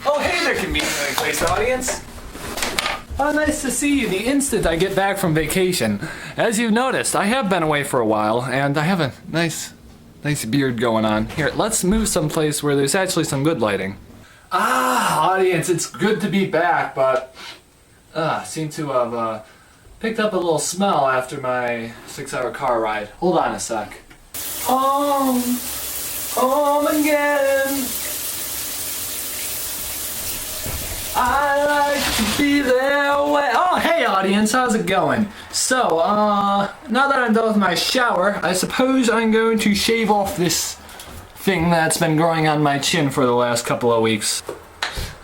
Oh, hey there, conveniently placed audience. Oh, nice to see you the instant I get back from vacation. As you've noticed, I have been away for a while, and I have a nice beard going on. Here, let's move someplace where there's actually some good lighting. Ah, audience, it's good to be back, but seem to have picked up a little smell after my 6-hour car ride. Hold on a sec. Home again. I like to be there. Oh, hey audience, how's it going? So, now that I'm done with my shower, I suppose I'm going to shave off this thing that's been growing on my chin for the last couple of weeks.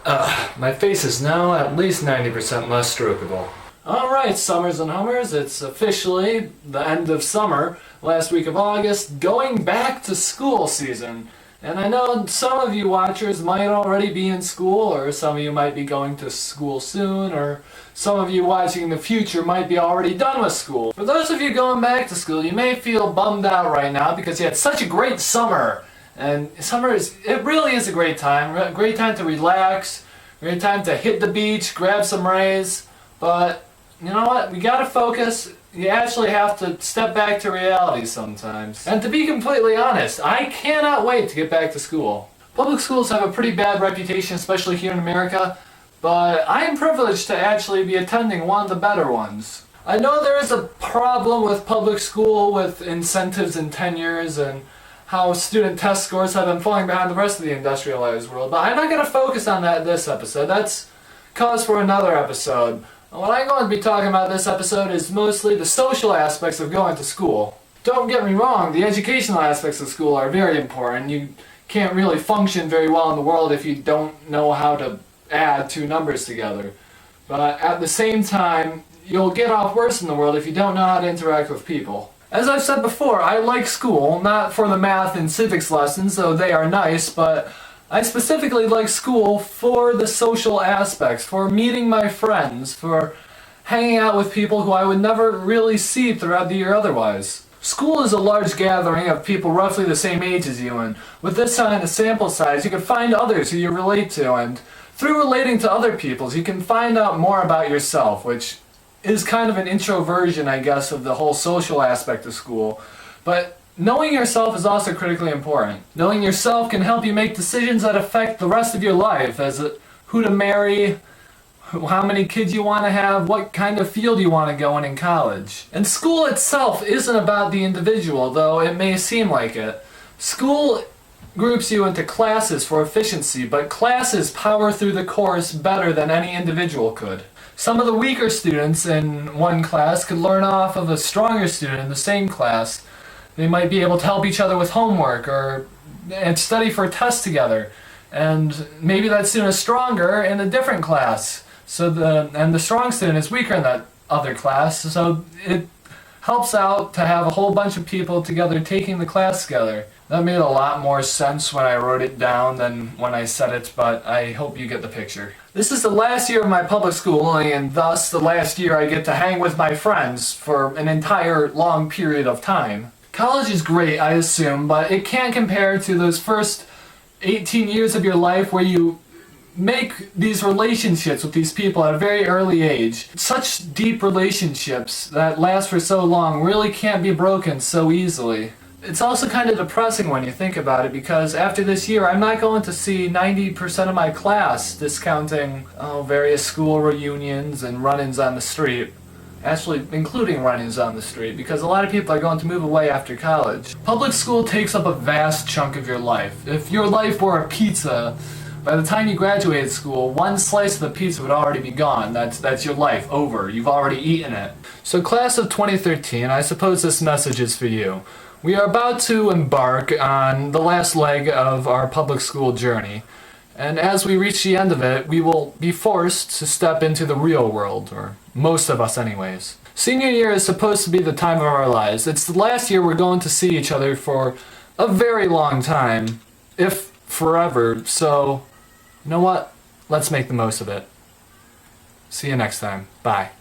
My face is now at least 90% less strokeable. Alright, summers and hummers, it's officially the end of summer, last week of August, going back to school season. And I know some of you watchers might already be in school, or some of you might be going to school soon, or some of you watching in the future might be already done with school. For those of you going back to school, you may feel bummed out right now because you had such a great summer. And summer it really is a great time to relax, great time to hit the beach, grab some rays, but you know what, we gotta focus. You actually have to step back to reality sometimes. And to be completely honest, I cannot wait to get back to school. Public schools have a pretty bad reputation, especially here in America, but I am privileged to actually be attending one of the better ones. I know there is a problem with public school with incentives and tenures and how student test scores have been falling behind the rest of the industrialized world, but I'm not going to focus on that this episode. That's cause for another episode. What I'm going to be talking about this episode is mostly the social aspects of going to school. Don't get me wrong, the educational aspects of school are very important. You can't really function very well in the world if you don't know how to add two numbers together. But at the same time, you'll get off worse in the world if you don't know how to interact with people. As I've said before, I like school, not for the math and civics lessons, though they are nice, but I specifically like school for the social aspects, for meeting my friends, for hanging out with people who I would never really see throughout the year otherwise. School is a large gathering of people roughly the same age as you, and with this kind of sample size, you can find others who you relate to, and through relating to other people, you can find out more about yourself, which is kind of an introversion, I guess, of the whole social aspect of school. But knowing yourself is also critically important. Knowing yourself can help you make decisions that affect the rest of your life, who to marry, how many kids you want to have, what kind of field you want to go in college. And school itself isn't about the individual, though it may seem like it. School groups you into classes for efficiency, but classes power through the course better than any individual could. Some of the weaker students in one class could learn off of a stronger student in the same class. They might be able to help each other with homework and study for a test together. And maybe that student is stronger in a different class. And the strong student is weaker in that other class. So it helps out to have a whole bunch of people together taking the class together. That made a lot more sense when I wrote it down than when I said it, but I hope you get the picture. This is the last year of my public schooling, and thus the last year I get to hang with my friends for an entire long period of time. College is great, I assume, but it can't compare to those first 18 years of your life where you make these relationships with these people at a very early age. Such deep relationships that last for so long really can't be broken so easily. It's also kind of depressing when you think about it, because after this year I'm not going to see 90% of my class, discounting various school reunions and run-ins on the street. Actually, including run-ins on the street, because a lot of people are going to move away after college. Public school takes up a vast chunk of your life. If your life were a pizza, by the time you graduated school, one slice of the pizza would already be gone. That's your life over. You've already eaten it. So class of 2013, I suppose this message is for you. We are about to embark on the last leg of our public school journey. And as we reach the end of it, we will be forced to step into the real world, or most of us anyways. Senior year is supposed to be the time of our lives. It's the last year we're going to see each other for a very long time, if forever, so you know what? Let's make the most of it. See you next time. Bye.